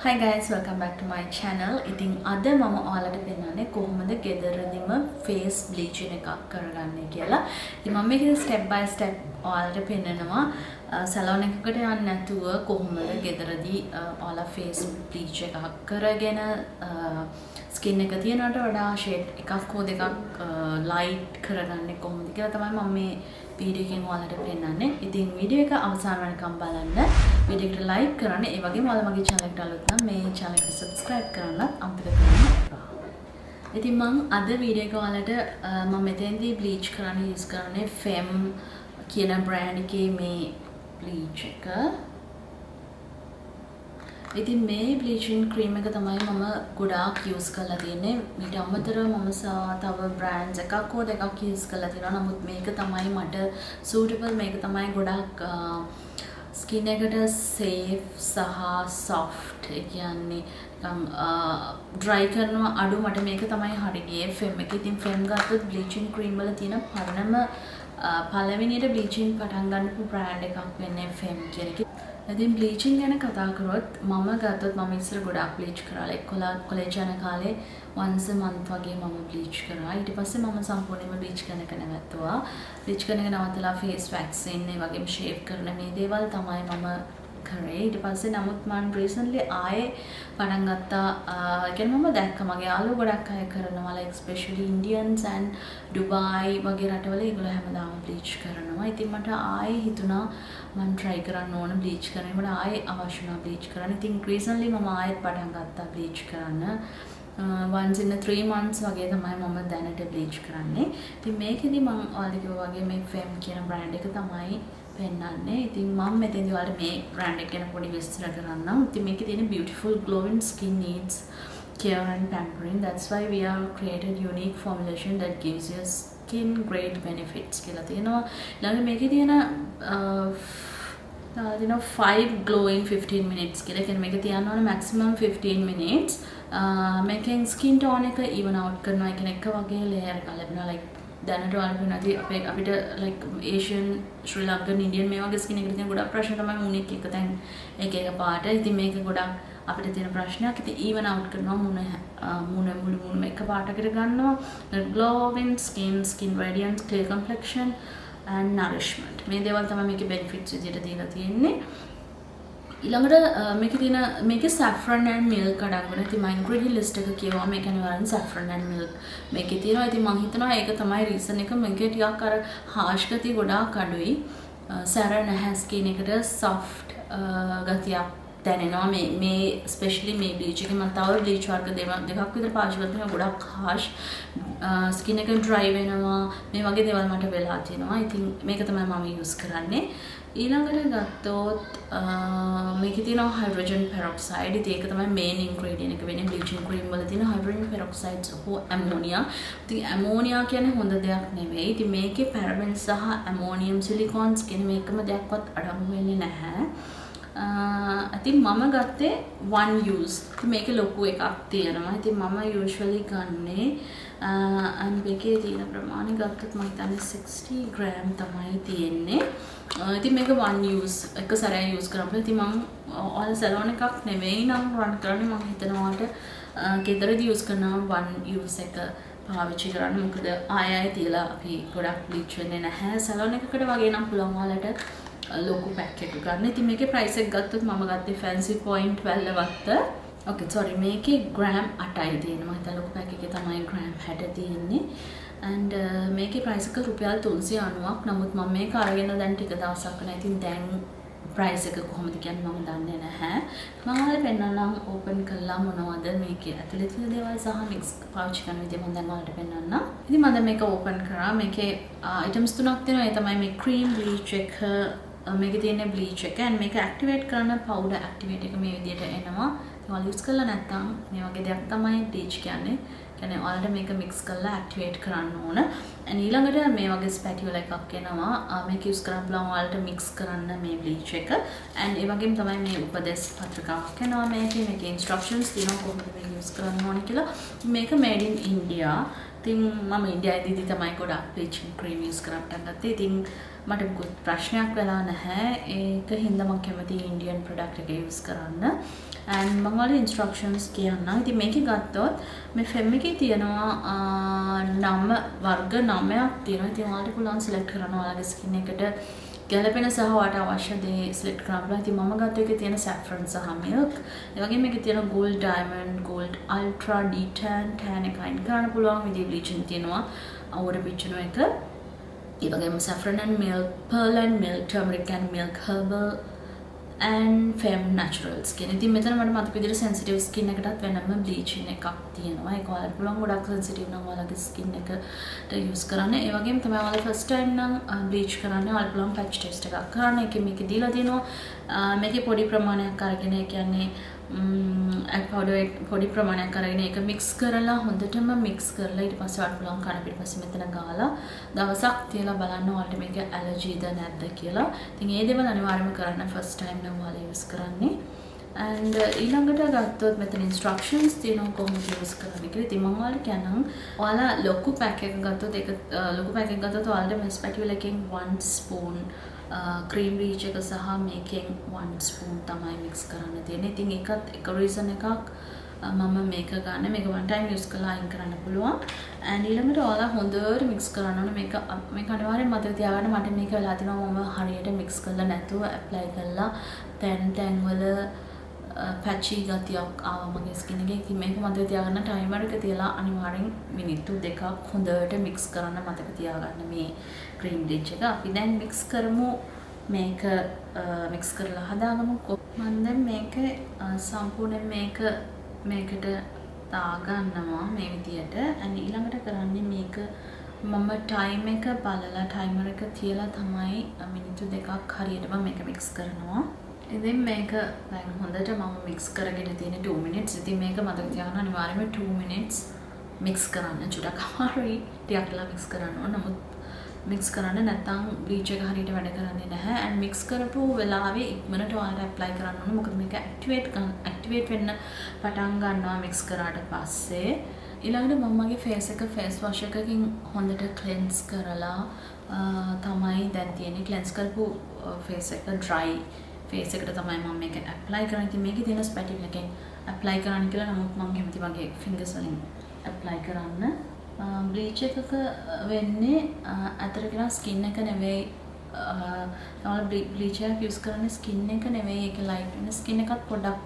Hi guys, welcome back to my channel. ඉතින් අද මම ඔයාලට පෙන්නන්නේ කොහොමද ගෙදරදීම face bleaching එකක් කරගන්නේ කියලා. ඉතින් මම මේකේ step by step ඔයාලට පෙන්නනවා. සැලෝන් එකකට යන්න නැතුව කොහොමද ගෙදරදී ඔයාලා face bleach එකක් කරගෙන skin එක තියනට වඩා shade එකක් හෝ දෙකක් light කරගන්නේ කොහොමද කියලා තමයි මම මේ වීඩියෝ එකෙන් ඔයාලට පෙන්නන්නේ. ඉතින් වීඩියෝ එක අවසාන වෙනකම් බලන්න. වීඩියෝ එකට like කරන්න. ඒ වගේම ඔයාලා මගේ channel එකට අලුත් නම් මේ channel එකට subscribe කරන්නත් අමතක කරන්න එපා. ඉතින් මම අද වීඩියෝ එක ඔයාලට මම මෙතෙන්දී bleach කරන්න use කරන්නේ Fem කියන brand එකේ මේ bleach එක. ඉතින් මේ bleaching cream එක තමයි මම ගොඩාක් use කරලා තියෙන්නේ. ඊට අමතරව මම තව brands එකක් හෝ දෙකක් use කරලා තියෙනවා. නමුත් මේක තමයි මට suitable. මේක තමයි ගොඩාක් skin එකට safe සහ soft. ඒ කියන්නේ dry කරනවා අඩු මට මේක තමයි හරි ගියේ Fem එක. ඉතින් Fem ගත්තොත් bleaching cream වල තියෙන පළවෙනියට bleaching පටන් ගන්නපු brand එකක් වෙන්නේ Fem කියන එක. ඉතින් bleaching ගැන කතා කරොත් මම ගත්තොත් මම ඉස්සර ගොඩාක් bleach කරා. like college යන කාලේ once a month වගේ මම bleach කරා. ඊට පස්සේ මම සම්පූර්ණයෙන්ම bleach කරන එක නැවතුවා. bleach කරන එක නවත්තලා face waxing ඒ වගේම shave කරන මේ දේවල් තමයි මම කරේ. ඊට පස්සේ නමුත් මම recently ආයේ පටන් ගත්තා. ඒ කියන්නේ මම දැක්ක මගේ යාළුවෝ ගොඩක් අය කරනවා, like especially Indians and Dubai වගේ රටවල ඒගොල්ලෝ හැමදාම bleach කරනවා. ඉතින් මට ආයේ හිතුණා මම try කරන්න ඕන bleach කරන්න. මට ආයේ අවශ්‍ය වුණා bleach කරන්න. ඉතින් recently මම ආයෙත් පටන් ගත්තා bleach කරන්න. once in 3 months වගේ තමයි මම දැනට bleach කරන්නේ. ඉතින් මේකෙදි මම ඔයාලට කිව්වා වගේ මේ Fem කියන brand එක තමයි පෙන්නන්නේ. ඉතින් මම මෙතෙන්දි ඔයාලට මේ brand එක ගැන පොඩි විස්තර කරන්නම්. ඉතින් මේකේ තියෙන beautiful glowing skin needs care and pampering. That's why we have created unique formulation that gives you skin great benefits කියලා තියෙනවා. ඊළඟට මේකේ තියෙන 5 glowing 15 minutes කියලා. ඒ කියන්නේ මේක තියන්න ඕන maximum 15 minutes. මේකෙන් skin tone එක even out කරනවා. ඒ කියන්නේ එක වගේ layer එකක් ලැබෙනවා. like දැනට වලපු නැති අපිට like Asian Sri Lankan Indian මේ වගේ skin එකකට තියෙන ගොඩක් ප්‍රශ්න තමයි මුණේ එක තැන් එක පාට. ඉතින් මේක ගොඩක් අපිට තියෙන ප්‍රශ්නයක්. ඉතින් even out කරනවා මුණ මුළු එක පාටකට ගන්නවා. glowing skin radiance, clear complexion and nourishment. මේ දේවල් තමයි මේකේ benefits විදිහට දීලා තියෙන්නේ. ඊළඟට මේකේ saffron and milk අඩංගුන. ඉතින් මම ingredient list එක කියවුවා මේක අනිවාර්යෙන් saffron and milk මේකේ තියෙනවා. ඉතින් මම හිතනවා ඒක තමයි reason එක. මේකේ ටිකක් අර harsh ගතිය ගොඩාක් අඩුයි. සැර නැහැ skin එකට soft ගතියක් දැනෙනවා. මේ especially මේ bleach එක මම තව bleach වර්ග දෙකක් විතර පාවිච්චි කරලා තියෙනවා. ගොඩක් harsh skin එක dry වෙනවා. මේ වගේ දේවල් මට වෙලා තියෙනවා. ඉතින් මේක තමයි මම use කරන්නේ. ඊළඟට ගත්තොත් මේකේ තියෙනවා hydrogen peroxide. ඉතින් ඒක තමයි main ingredient එක වෙන්නේ bleaching cream වල තියෙන hydrogen peroxide හෝ ammonia. ඉතින් ammonia කියන්නේ හොඳ දෙයක් නෙවෙයි. ඉතින් මේකේ parabens සහ ammonium silicones කියන මේකම දෙයක්වත් අඩංගු වෙන්නේ නැහැ. ඉතින් මම ගත්තේ one use. ඉතින් මේකේ ලොකු එකක් තියෙනවා. ඉතින් මම usually ගන්නේ and මේකේ තියෙන ප්‍රමාණය ගත්තොත් මම හිතන්නේ 60 gram තමයි තියෙන්නේ. ඉතින් මේක one use එක සැරයක් use කරපුවා. ඉතින් මම ඔයාලා සැලෝන් එකක් නෙවෙයි නම් run කරන්නේ. මම හිතනවාට ගෙදරදී use කරනවා one use එක පාවිච්චි කරන්න. මොකද ආයෙ තියලා අපි ගොඩක් bleach වෙන්නේ නැහැ. සැලෝන් එකකට වගේ නම් පුළුවන් ඔයාලට ලොකු පැක් එකක් ගන්න. ඉතින් මේකේ price එක ගත්තොත් මම ගත්තේ fancy point 12 වත්ත. okay sorry මේකේ gram 8යි තියෙන්නේ. මම හිතා ලොකු පැක් එකේ තමයි gram 60 තියෙන්නේ. and මේකේ price එක රුපියල් 390ක්. නමුත් මම මේක අරගෙන දැන් ටික දවසක් වෙනවා. ඉතින් දැන් price එක කොහොමද කියන්නේ මම දන්නේ නැහැ. මම ඔයාලට පෙන්නන්නම් open කළා මොනවද මේකේ ඇතුලේ තියෙන දේවල් සහ mix පාවිච්චි කරන විදිහ මම දැන් ඔයාලට පෙන්නන්නම්. ඉතින් මම දැන් මේක open කරා. මේකේ items තුනක් තියෙනවා. ඒ තමයි මේ cream bleach එක, මේකේ තියෙන bleach එක and මේක activate කරන powder activate එක මේ විදිහට එනවා. ඔයාලා use කරලා නැත්නම් මේ වගේ දෙයක් තමයි bleach කියන්නේ. කියන්නේ ඔයාලට මේක mix කරලා activate කරන්න ඕන. and ඊළඟට මේ වගේ spatula එකක් එනවා. මේක use කරන්න පුළුවන් ඔයාලට mix කරන්න මේ bleach එක. and ඒ වගේම තමයි මේ උපදෙස් පත්‍රිකාවක් එනවා. මේකේ instructions තියෙනවා කොහොමද මේක use කරන්න ඕන කියලා. මේක made in India. ඉතින් මම ඉන්දියාවේදී තමයි ගොඩක් බ්ලීචින් ක්‍රීම් යූස් කරන්න ගත්තේ. ඉතින් මට මොකුත් ප්‍රශ්නයක් වෙලා නැහැ. ඒක හින්දා මම කැමති ඉන්දියන් ප්‍රොඩක්ට් එක යූස් කරන්න. and මම ඔයාලට ඉන්ස්ට්‍රක්ෂන්ස් කියන්නම්. ඉතින් මේකේ ගත්තොත් මේ ෆෙම් එකේ තියෙනවා 9 වර්ග 9ක් තියෙනවා. ඉතින් ඔයාලට පුළුවන් සිලෙක්ට් කරන්න ඔයාලගේ ස්කින් එකට ගැලපෙන සහ ඔයාලට අවශ්‍ය දේ සිලෙක්ට් කරන්න පුළුවන්. ඉතින් මම ගත්ත එකේ තියෙන saffron සහ milk. ඒ වගේම මේකේ තියෙන gold diamond, gold ultra detan, tan එක අයින් කරන්න පුළුවන් විදිහේ bleaching තියෙනවා. අවුර පිච්චෙන එක. ඒ වගේම saffron and milk, pearl and milk, turmeric and milk, herbal and femme naturals කියන. ඉතින් මෙතන මට මතක විදිහට sensitive skin එකටත් වෙනම bleaching එකක් තියෙනවා. ඒක ඔයාලට පුළුවන් ගොඩක් sensitive නම් ඔයාලගේ skin එකට use කරන්න. ඒ වගේම තමයි ඔයාලා first time නම් bleach කරන්න ඔයාලට පුළුවන් patch test එකක් කරන්න. ඒකේ මේකේ දීලා තියෙනවා මේකේ පොඩි ප්‍රමාණයක් අරගෙන ඒ කියන්නේ powder පොඩි ප්‍රමාණයක් අරගෙන ඒක mix කරලා හොඳටම mix කරලා ඊට පස්සේ ඔයාලට පුළුවන් කන පිටපස්සේ මෙතන ගාලා දවසක් තියලා බලන්න ඔයාලට මේක allergy ද නැද්ද කියලා. ඉතින් ඒ දේවල් අනිවාර්යයෙන්ම කරන්න first time නම් ඔයාලා use කරන්නේ. and ඊළඟට ගත්තොත් මෙතන instructions තියෙනවා කොහොමද use කරන්න කියලා. ඉතින් මම ඔයාලට කියන්නම් ඔයාලා ලොකු pack එකක් ගත්තොත් ඒක ලොකු pack එකක් ගත්තොත් ඔයාලට මේ spatula එකෙන් 1 spoon cream bleach එක සහ මේකෙන් 1 spoon තමයි mix කරන්න තියෙන්නේ. ඉතින් ඒකත් එක reason එකක් මම මේක ගන්න. මේක one time use කරලා අයින් කරන්න පුළුවන්. and ඊළඟට ඔයාලා හොඳට mix කරන්න ඕනේ. මේක අනිවාර්යෙන් මතක තියාගන්න. මට මේක වෙලා තිනවා මම හරියට mix කරලා නැතුව apply කරලා තැන් වල patchy ගතියක් ආවා මගේ skin එකේ. ඉතින් මේක මතක තියාගන්න timer එක තියලා අනිවාර්යෙන් මිනිත්තු 2ක් හොඳට mix කරන්න මතක තියාගන්න මේ cream bleach එක. අපි දැන් mix කරමු. මේක mix කරලා හදාගමු. මම දැන් මේක සම්පූර්ණයෙන් මේකට දාගන්නවා මේ විදියට. and ඊළඟට කරන්නේ මේක මම time එක බලලා timer එක තියලා තමයි මිනිත්තු 2ක් හරියටම මේක mix කරනවා. ඉතින් මේක දැන් හොඳට මම mix කරගෙන තියෙන 2 minutes. ඉතින් මේක මතක තියාගන්න අනිවාර්යයෙන්ම 2 minutes mix කරන්න. චුට්ටක් අමාරුයි ටිකක් වෙලා mix කරන්න ඕන. නමුත් mix කරන්න නැත්නම් bleach එක හරියට වැඩ කරන්නේ නැහැ. and mix කරපු වෙලාවේ ඉක්මනට ඔයාලට apply කරන්න ඕනේ. මොකද මේක activate වෙන්න පටන් ගන්නවා mix කරාට පස්සේ. ඊළඟට මම මගේ face wash එකකින් හොඳට cleanse කරලා තමයි දැන් තියෙන්නේ. cleanse කරපු face එක dry face එකට තමයි මම මේක apply කරන්නේ. ඉතින් මේකේ තියෙන spatula එකෙන් apply කරන්න කියලා. නමුත් මම කැමති මගේ fingers වලින් apply කරන්න. bleach එකක වෙන්නේ අතර කියලා skin එක නෙවෙයි. ඔයාලා bleach එක use කරන්නේ skin එක නෙවෙයි. ඒක light වෙන skin එකත් පොඩක්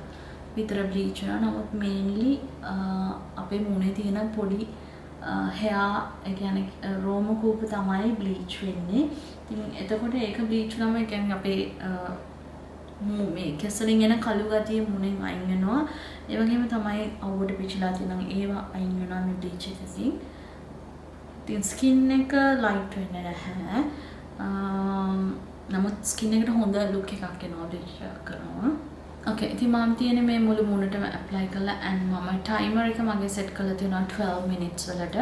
විතර bleach වෙනවා. නමුත් mainly අපේ මුණේ තියෙන පොඩි hair ඒ කියන්නේ රෝම කූප තමයි bleach වෙන්නේ. ඉතින් එතකොට ඒක bleach වුණාම ඒ කියන්නේ අපේ මේ කෙසලින් එන කළු ගතිය මුණෙන් අයින් වෙනවා. ඒ වගේම තමයි අවුවට පිච්චලා තියෙන ඒවා අයින් වෙනවා මේ bleach එකකින්. ඉතින් skin එක light වෙන්නේ නැහැ. නමුත් skin එකට හොඳ look එකක් එනවා bleach කරනවා. okay ඉතින් මම තියෙන්නේ මේ මුළු මුණටම apply කරලා and මම timer එක මගේ set කරලා තියෙනවා 12 minutes වලට.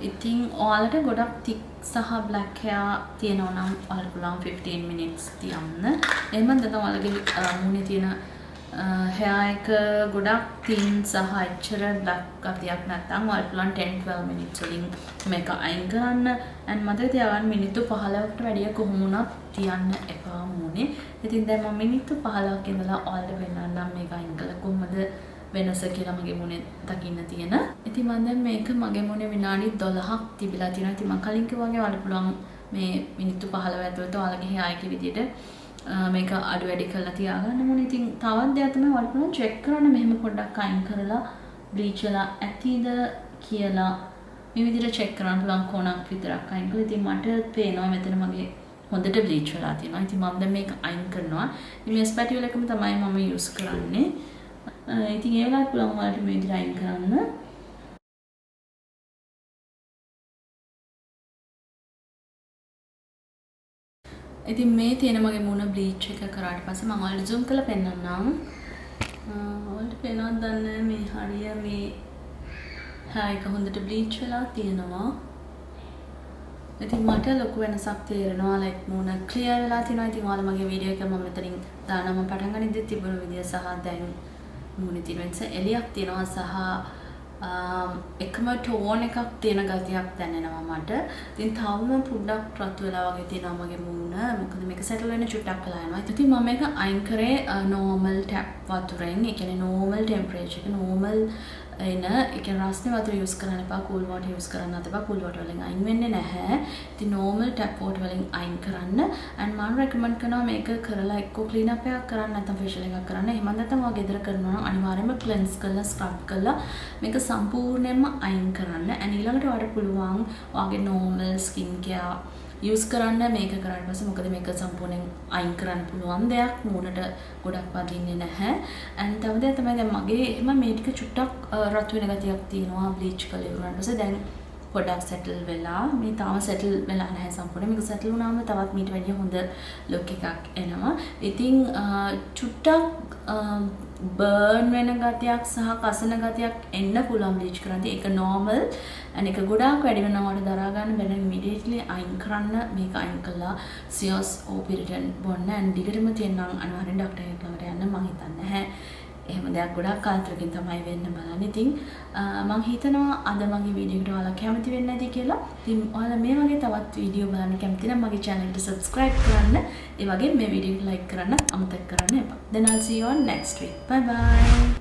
ඉතින් ඔයාලට ගොඩක් thick සහ black hair තියෙනවා නම් ඔයාලට පුළුවන් 15 minutes තියන්න. එහෙම නැත්නම් ඔයාලගේ මුණේ තියෙන hair එක ගොඩක් thin සහ එච්චර black ගතියක් නැත්නම් ඔයාලට පුළුවන් 10-12 minutes වලින් මේක අයින් කරන්න. and මතක තියාගන්න මිනිත්තු 15කට වැඩිය කොහොම වුණත් තියන්න එපා මුණේ. ඉතින් දැන් මම මිනිත්තු 15ක් ඉඳලා ඔයාලට වෙනනම් මේක අයින් කළා කොහොමද වෙනස කියලා මගේ මුණේ දකින්න තියෙන. ඉතින් මම දැන් මේක මගේ මුණේ විනාඩි 12ක් තිබිලා තියෙනවා. ඉතින් මම කලින් කිව්වා වගේ ඔයාලට පුළුවන් මේ මිනිත්තු 15 ඇතුළත ඔයාලගේ hair එකේ විදිහට මේක අඩු වැඩි කරලා තියාගන්න ඕනේ. ඉතින් තවත් දෙයක් තමයි ඔයාලට පුළුවන් check කරන්න මෙහෙම පොඩ්ඩක් අයින් කරලා bleach වෙලා ඇතිද කියලා මේ විදිහට check කරන්න පුළුවන් කොනක් විතරක් අයින් කරලා. ඉතින් මට පේනවා මෙතන මගේ හොඳට bleach වෙලා තියෙනවා. ඉතින් මම දැන් මේක අයින් කරනවා. ඉතින් මේ spatula එකම තමයි මම use කරන්නේ. ඉතින් ඒ වෙලාවට පුළුවන් ඔයාලට මේ විදිහට අයින් කරන්න. ඉතින් මේ තියෙන මගේ මුණ bleach එක කරාට පස්සේ මම ඔයාලට zoom කරලා පෙන්නන්නම්. ඔයාලට පේනවද දන්නේ මේ හරිය මේ hair එක හොඳට bleach වෙලා තියෙනවා. ඉතින් මට ලොකු වෙනසක් තේරෙනවා. like මුණ clear වෙලා තියෙනවා. ඉතින් ඔයාලා මගේ වීඩියෝ එක මම මෙතනින් දානවා. පටන් ගනිද්දි තිබුණු විදිය සහ දැන් මුණේ තියෙන වෙනස එළියක් තියෙනවා සහ එකම ටෝන් එකක් තියෙන ගතියක් දැනෙනවා මට. ඉතින් තවම පොඩ්ඩක් රතු වෙලා වගේ තියෙනවා මගේ මූණ. මොකද මේක සෙටල් වෙන්න චුට්ටක් වෙලා යනවා. ඉතින් මම මේක අයින් කරේ normal tap වතුරෙන්. ඒ කියන්නේ normal temperature එක normal එන ඒ කියන්නේ රස්නේ වතුර use කරන්න එපා, cool water use කරන්න එපා. cool water වලින් අයින් වෙන්නේ නැහැ. ඉතින් normal tap water වලින් අයින් කරන්න. and මම recommend කරනවා මේක කරලා එක්ක clean up එකක් කරන්න නැත්නම් facial එකක් කරන්න. එහෙම නැත්නම් ඔයා ගෙදර කරනවා නම් අනිවාර්යයෙන්ම cleanse කරලා scrub කරලා මේක සම්පූර්ණයෙන්ම අයින් කරන්න. and ඊළඟට ඔයාලට පුළුවන් ඔයාගේ normal skin care use කරන්න මේක කරාට පස්සේ මොකද මේක සම්පූර්ණයෙන් අයින් කරන්න පුළුවන් දෙයක් මූණට ගොඩක් වදින්නේ නැහැ. and තව දෙයක් තමයි දැන් මගේ එහෙම මේ ටික චුට්ටක් රතු වෙන ගතියක් තියෙනවා bleach කරලා ඉවරනට පස්සේ දැන් පොඩ්ඩක් settle වෙලා මේ තාම settle වෙලා නැහැ සම්පූර්ණයෙන්. මේක settle වුණාම තවත් මීට වැඩිය හොඳ look එකක් එනවා. ඉතින් චුට්ටක් burn වෙන ගතියක් සහ කසන ගතියක් එන්න පුළුවන් bleach කරද්දී. ඒක normal and ඒක ගොඩාක් වැඩි වෙනවට දරා ගන්න බැහැ. immediately අයින් කරන්න මේක අයින් කළා serious operator බොන්න and දිගටම තියෙනම් අනිවාර්යෙන් ડોක්ටර් කෙනෙක් ළඟට යන්න මම හිතන්නේ නැහැ. එහෙම දෙයක් ගොඩක් කාලයකින් තමයි වෙන්න බලන්න. ඉතින් මම හිතනවා අද මගේ වීඩියෝ එකට ඔයාලා කැමති වෙන්නේ නැති කියලා. ඉතින් ඔයාලා මේ වගේ තවත් වීඩියෝ බලන්න කැමති නම් මගේ channel එකට subscribe කරන්න. ඒ වගේම මේ වීඩියෝ එක like කරන්න අමතක කරන්න එපා. Then I'll see you on next week. Bye bye.